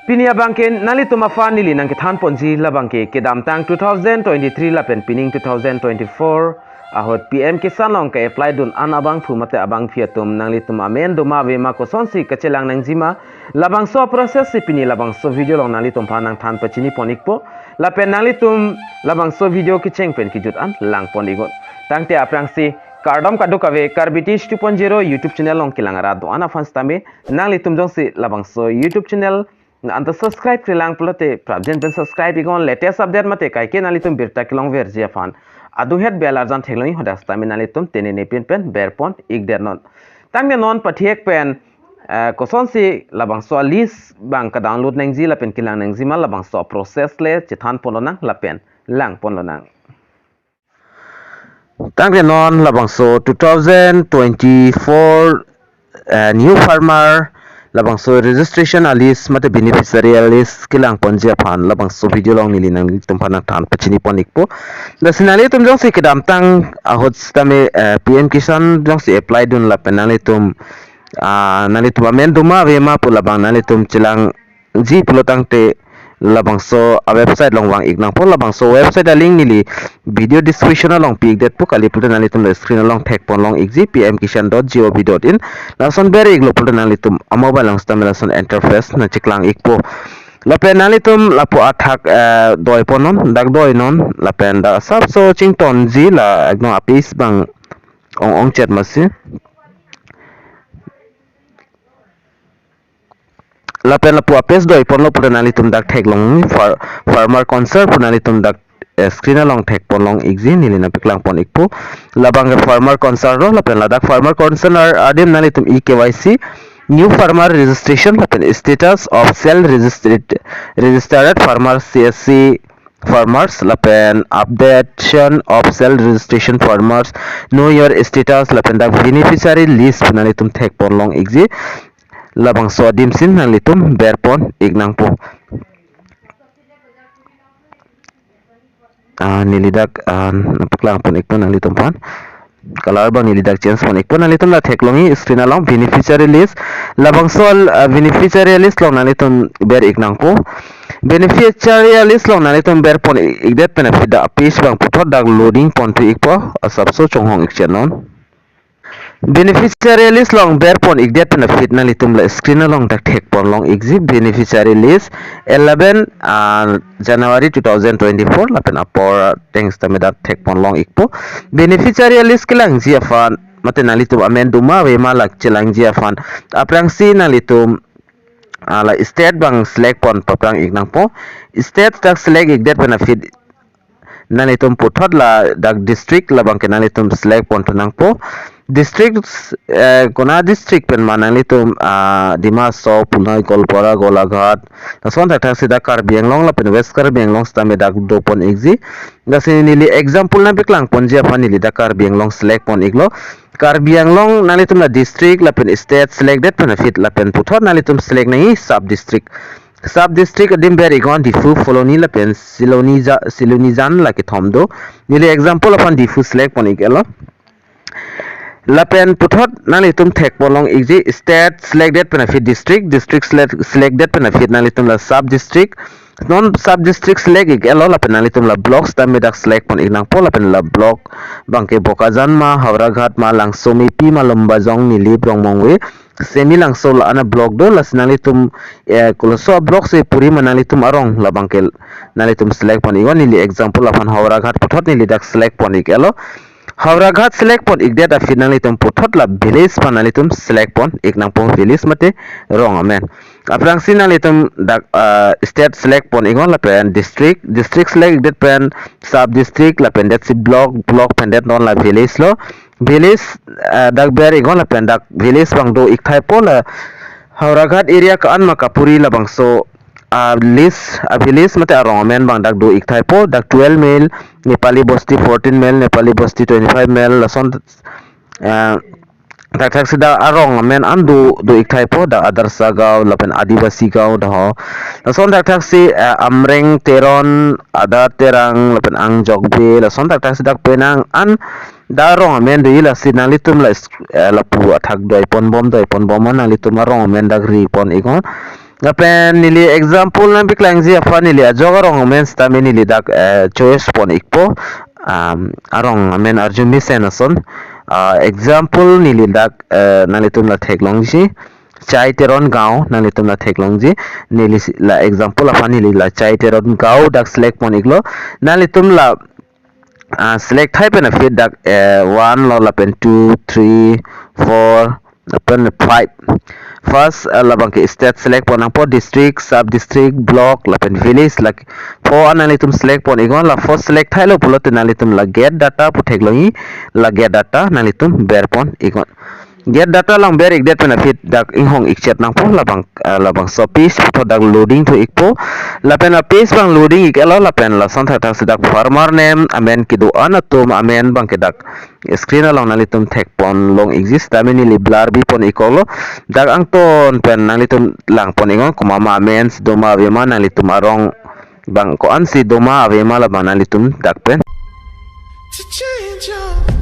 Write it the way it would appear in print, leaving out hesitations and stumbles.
Pinia bangke nali tuma fa nili nang kithan ponji la bangke kedam tang 2023 la pen pining 2024 ahot PM Kisan long ke apply dun an abang phumate abang fiatum nangli tum amen duma ve ma ko sonsi kachelang nang jima labangso process si pini labangso video long nali tum phanang than pachini ponikpo la pen nali tum labangso video ki cheng pen ki jut an lang ponigot tangte aprang si KARDOM kadukave Karbitish 2.0 YouTube channel long kilangara do ana fans tame nangli tum jong si labangso YouTube channel anta subscribe krilang pulote prabjen pen subscribe igon latest update mate kai ke nali tum birta kilong verji afan adu het belar jan theloi hodas tami nali tum tene ne pen berpon igder non tangme non pathiek pen koson si labang so list bang ka download nang ji la pen kilang nang ji ma labang so process le chithan pononang la pen lang pononang tangre non labang so 2024 new farmer labangso registration alis mate beneficiary alis kilang ponjia phan labangso video long nili nang tumphana than pachini ponikpo da sinali tum jong si kedam tang ahot stame PM Kisan jong si apply dun la penali tum nali tum amen duma vema pulabang nali tum chilang ji pulotang te labangso website long wang ignang po labangso website link nili video description long pig det po kali putan nali tum screen long tag pon long exi pmkisan.gov.in lason beri iglo putan nali tum mobile long stam lason interface na chiklang ikpo lapen nali tum lapo athak doi ponon dak doi non lapen da sab so chington ji la agno apis bang ong chat masi lapen la puapes doi pon lo punali tum dak thek long farmer concert punali tum dak screen long thek pon long exi nili na piklang pon ikpo labang farmer concert ro lapen ladak farmer concert adim nali tum EKYC new farmer registration lapen status of cell registered farmer CSC farmers lapen updation of cell registration farmers know your status lapen dak beneficiary list punali tum thek pon long exi labang so dimsin nang litum berpon ignang po nilidak napaklang pon ikpon nang litum pan color bang nilidak change pon ikpon nang litum la theklongi screen along beneficiary list labang so beneficiary list long nang litum ber ignang po beneficiary list long nang litum berpon igdet benefit da page bang puthot dak loading pon tu ikpo asap so chonghong ikchenon beneficiary list long berpon igdet benefit na litum la screen long tak thek pon long exit beneficiary list 11 January 2024 lapen apor thanks to me that thek pon long ikpo beneficiary list kilang ji afan mate na litum amenduma we malak chilang ji afan aprang si na litum la state bang select pon paprang ignang po state tak select igdet benefit na litum puthot la dak district labang kenalitum select pon tunang po district kona district pen manali tum Dimaso Punai Golpora Golaghat nason tak sida Karbianglong la pen West Karbianglong stame dak do pon exi gasi nili example na piklang ponjia panili dak Karbianglong select pon iglo Karbianglong nali tum la district la pen state selected pen fit la pen puthot nali tum select nai sub district adim beri gon difu foloni la pen silonizan la ke thomdo nili example upon difu select pon igelo lapen puthot nali tum thek polong exi state selected benefit district selected benefit nali tum la sub district non sub district select igelo lapen nali tum la blocks tam medak select pon ignang po lapen la block bangke Bokazan ma Hauraghat ma Langsomi pi ma Lombajong nili brongmongwe semi langso la ana block do las nali tum kuloso block se puri manali tum arong la bangke nali tum select pon igon nili example apan Hauraghat puthot nili dak select pon igelo Hauraghat select pon igdet a finally tum puthot la village panali tum select pon ignang pon village mate wrong amen aprang sinali tum dak state select pon igon la pen district select igdet pen sub district la pen that si block pen that non la village lo village dak ber igon la pen dak village bang do ikthai po la Hauraghat area ka an makapuri la bangso village mate arong men bang dak do ikthai po dak 12 male Nepali Bosti 14 male Nepali Bosti 25 male lason tak sida arong men andu do ikthai po da adarsa gaw lapen adivasi gaw da ho lason tak si amreng teron ada terang lapen ang jogbe lason tak sida penang an darong men de ila sinalitum la pu athak doi pon bom na litum arong men dak ri pon igon Ngapen nili example na biklang ji apa nili ajogarong men stami nili dak choice pon ikpo arong men arjumi senason example nili dak nalitum la theklong ji chai teron gaon nalitum la theklong ji nili la example apa nili la chai teron gao dak select pon iklo nalitum la select type and fit dak 1 lo la pen 2 3 4 pen 5 first labang ke state select pon ang po district sub district block la pen village like po analitum select pon igon la first select thai lo pulot nalitum la get data puthek longi la get data nalitum ber pon igon get data lang ber ik det benefit dak inghong ikchet nang po labang so piece photo dak loading to ikpo lapen la piece bang loading ik elo lapen la son thak dak farmer name amen kidu anatum amen bang ke dak screen along nalitum tek pon long exist ameni li blur bi pon ikolo dak ang ton pen nalitum lang pon ingon kumama amens doma vema nalitum arong bang ko ansi doma avema la bang nalitum dak pen to change your